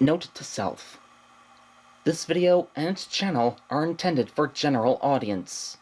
Note to self. This video and its channel are intended for general audience.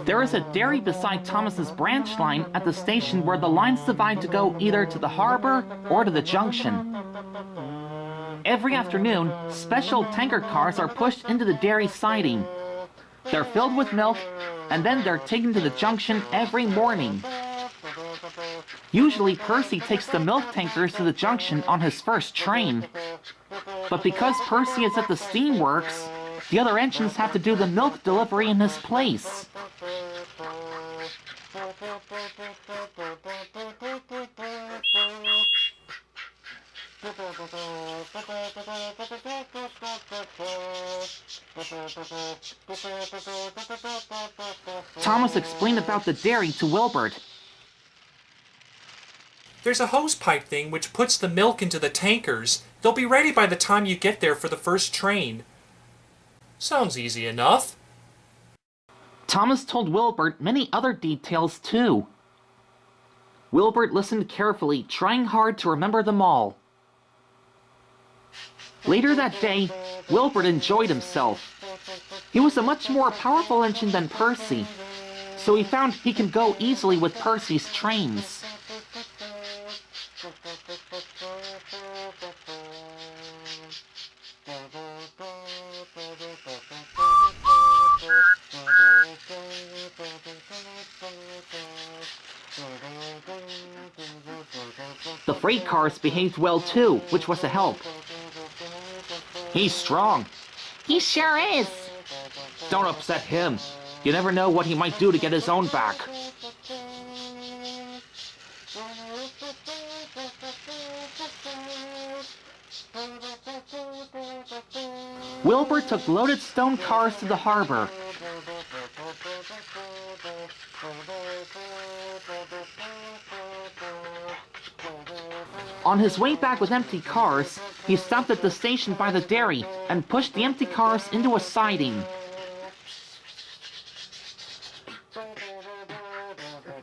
There is a dairy beside Thomas's branch line at the station where the lines divide to go either to the harbor or to the junction. Every afternoon, special tanker cars are pushed into the dairy siding. They're filled with milk, and then they're taken to the junction every morning. Usually, Percy takes the milk tankers to the junction on his first train. But because Percy is at the steamworks, the other engines have to do the milk delivery in his place. Thomas explained about the dairy to Wilbert. There's a hose pipe thing which puts the milk into the tankers. They'll be ready by the time you get there for the first train. Sounds easy enough. Thomas told Wilbert many other details too. Wilbert listened carefully, trying hard to remember them all. Later that day, Wilbert enjoyed himself. He was a much more powerful engine than Percy, so he found he could go easily with Percy's trains. The freight cars behaved well too, which was a help. He's strong. He sure is. Don't upset him. You never know what he might do to get his own back. Wilbert took loaded stone cars to the harbor. On his way back with empty cars, he stopped at the station by the dairy and pushed the empty cars into a siding.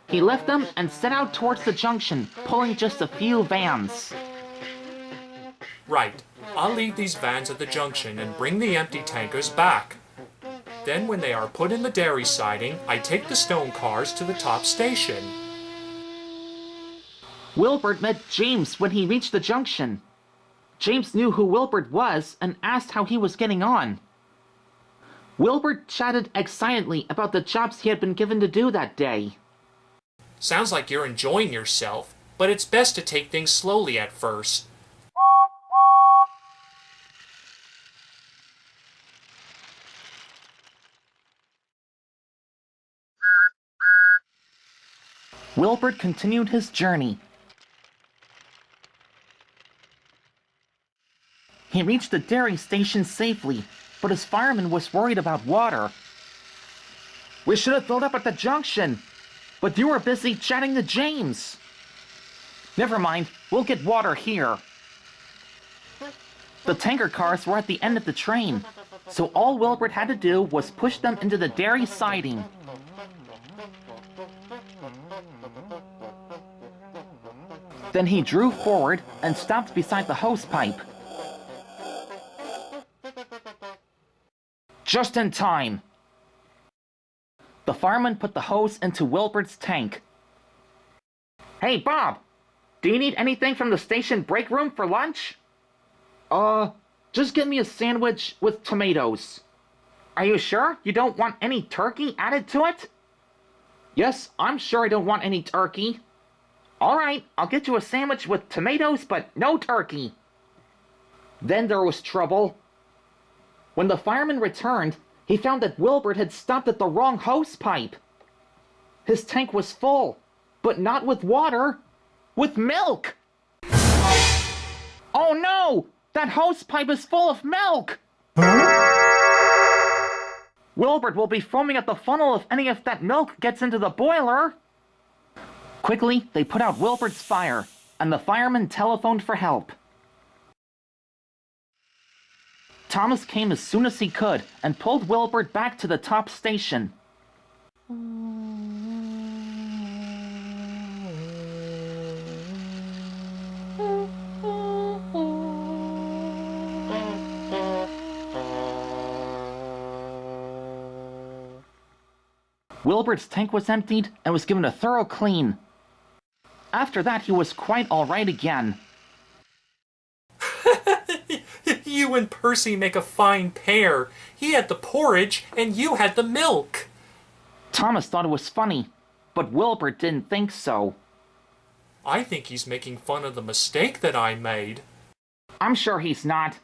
He left them and set out towards the junction, pulling just a few vans. Right. I'll leave these vans at the junction and bring the empty tankers back. Then when they are put in the dairy siding, I take the stone cars to the top station. Wilbert met James when he reached the junction. James knew who Wilbert was and asked how he was getting on. Wilbert chatted excitedly about the jobs he had been given to do that day. Sounds like you're enjoying yourself, but it's best to take things slowly at first. Wilbert continued his journey. He reached the dairy station safely, but his fireman was worried about water. We should have filled up at the junction, but you were busy chatting to James. Never mind, we'll get water here. The tanker cars were at the end of the train, so all Wilbert had to do was push them into the dairy siding. Then he drew forward and stopped beside the hose pipe. Just in time. The fireman put the hose into Wilbert's tank. Hey, Bob! Do you need anything from the station break room for lunch? Just get me a sandwich with tomatoes. Are you sure you don't want any turkey added to it? Yes, I'm sure I don't want any turkey. All right, I'll get you a sandwich with tomatoes, but no turkey. Then there was trouble. When the fireman returned, he found that Wilbert had stopped at the wrong hose pipe. His tank was full, but not with water, with milk. Oh no! That hose pipe is full of milk! Wilbert will be foaming at the funnel if any of that milk gets into the boiler. Quickly, they put out Wilbert's fire, and the fireman telephoned for help. Thomas came as soon as he could and pulled Wilbert back to the top station. Wilbert's tank was emptied and was given a thorough clean. After that, he was quite all right again. You and Percy make a fine pair. He had the porridge, and you had the milk. Thomas thought it was funny, but Wilbert didn't think so. I think he's making fun of the mistake that I made. I'm sure he's not.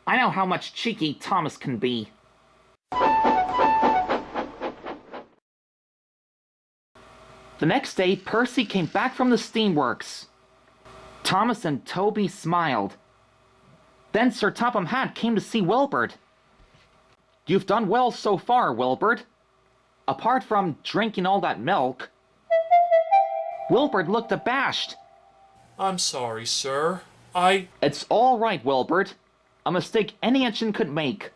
I know how much cheeky Thomas can be. The next day, Percy came back from the steamworks. Thomas and Toby smiled. Then Sir Topham Hatt came to see Wilbert. You've done well so far, Wilbert. Apart from drinking all that milk. Wilbert looked abashed. I'm sorry, sir. It's all right, Wilbert. A mistake any engine could make.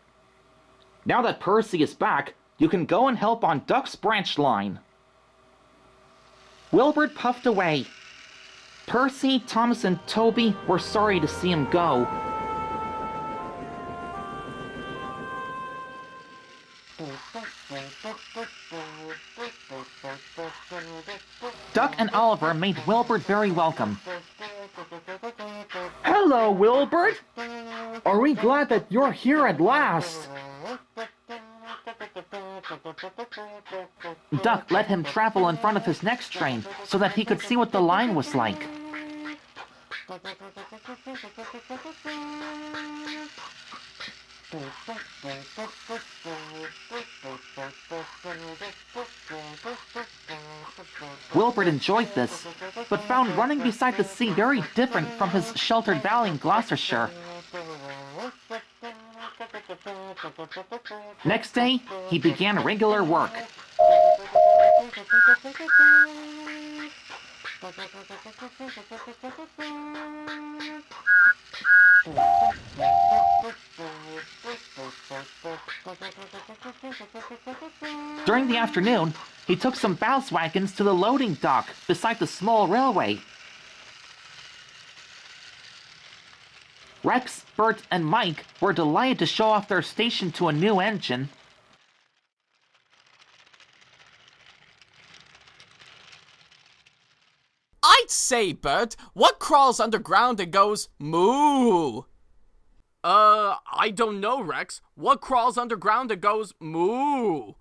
Now that Percy is back, you can go and help on Duck's branch line. Wilbert puffed away. Percy, Thomas, and Toby were sorry to see him go. Duck and Oliver made Wilbert very welcome. Hello, Wilbert! Are we glad that you're here at last? Duck let him travel in front of his next train so that he could see what the line was like. Wilbert enjoyed this, but found running beside the sea very different from his sheltered valley in Gloucestershire. Next day, he began regular work. During the afternoon, he took some ballast wagons to the loading dock beside the small railway. Rex, Bert, and Mike were delighted to show off their station to a new engine. I'd say, Bert, what crawls underground and goes moo? I don't know, Rex. What crawls underground and goes moo?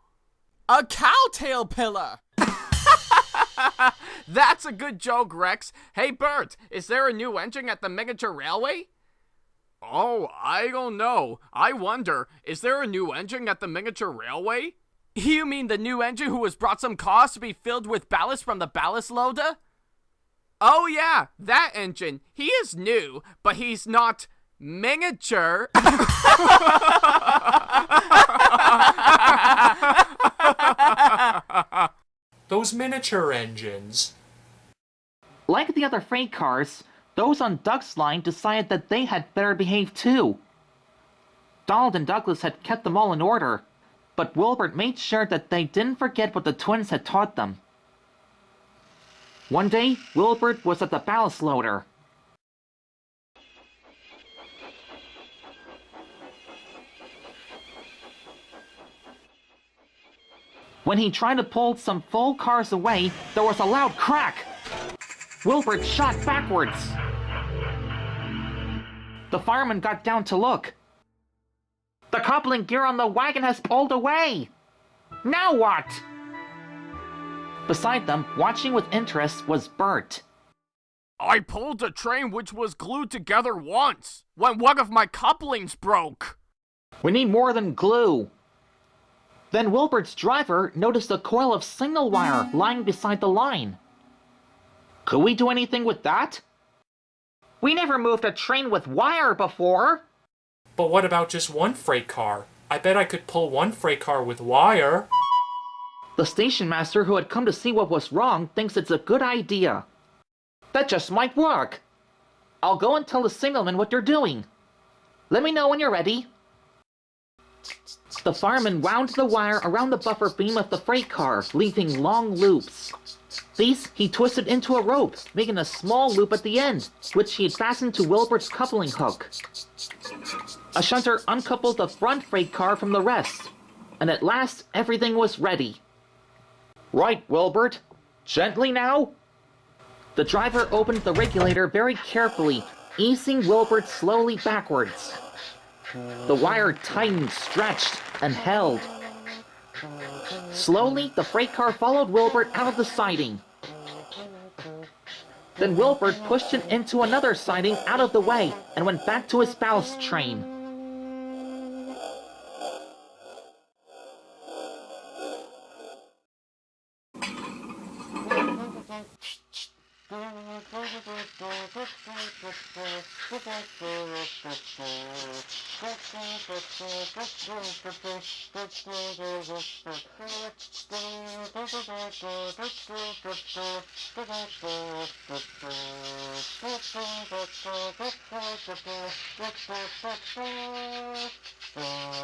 A cowtail pillar! That's a good joke, Rex. Hey, Bert, is there a new engine at the miniature railway? Oh, I don't know. I wonder, is there a new engine at the miniature railway? You mean the new engine who has brought some cars to be filled with ballast from the ballast loader? Oh yeah, that engine. He is new, but he's not miniature. Those miniature engines. Like the other freight cars, those on Duck's line decided that they had better behave too. Donald and Douglas had kept them all in order, but Wilbert made sure that they didn't forget what the twins had taught them. One day, Wilbert was at the ballast loader. When he tried to pull some full cars away, there was a loud crack. Wilbert shot backwards. The fireman got down to look. The coupling gear on the wagon has pulled away. Now what? Beside them, watching with interest, was Bert. I pulled a train which was glued together once, when one of my couplings broke. We need more than glue. Then Wilbert's driver noticed a coil of signal wire lying beside the line. Could we do anything with that? We never moved a train with wire before. But what about just one freight car? I bet I could pull one freight car with wire. The station master who had come to see what was wrong thinks it's a good idea. That just might work. I'll go and tell the signalman what you're doing. Let me know when you're ready. The fireman wound the wire around the buffer beam of the freight car, leaving long loops. These he twisted into a rope, making a small loop at the end, which he had fastened to Wilbert's coupling hook. A shunter uncoupled the front freight car from the rest, and at last everything was ready. Right, Wilbert. Gently now. The driver opened the regulator very carefully, easing Wilbert slowly backwards. The wire tightened, stretched, and held. Slowly, the freight car followed Wilbert out of the siding. Then Wilbert pushed it into another siding out of the way and went back to his ballast train.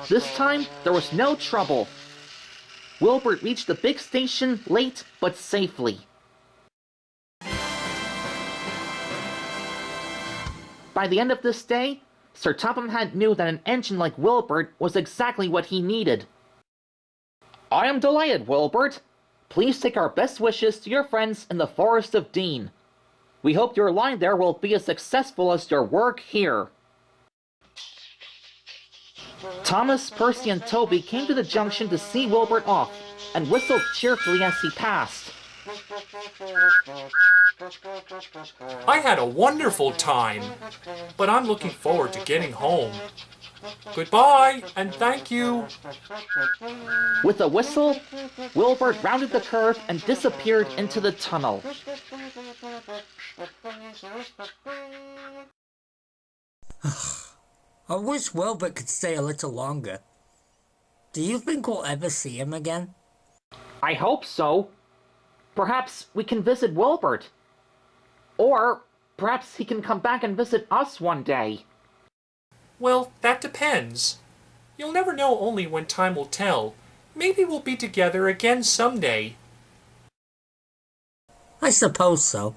This time, there was no trouble. Wilbert reached the big station late but safely. By the end of this day, Sir Topham knew that an engine like Wilbert was exactly what he needed. I am delighted, Wilbert. Please take our best wishes to your friends in the Forest of Dean. We hope your line there will be as successful as your work here. Thomas, Percy, and Toby came to the junction to see Wilbert off, and whistled cheerfully as he passed. I had a wonderful time, but I'm looking forward to getting home. Goodbye, and thank you. With a whistle, Wilbert rounded the curve and disappeared into the tunnel. I wish Wilbert could stay a little longer. Do you think we'll ever see him again? I hope so. Perhaps we can visit Wilbert. Or perhaps he can come back and visit us one day. Well, that depends. You'll never know, only when time will tell. Maybe we'll be together again someday. I suppose so.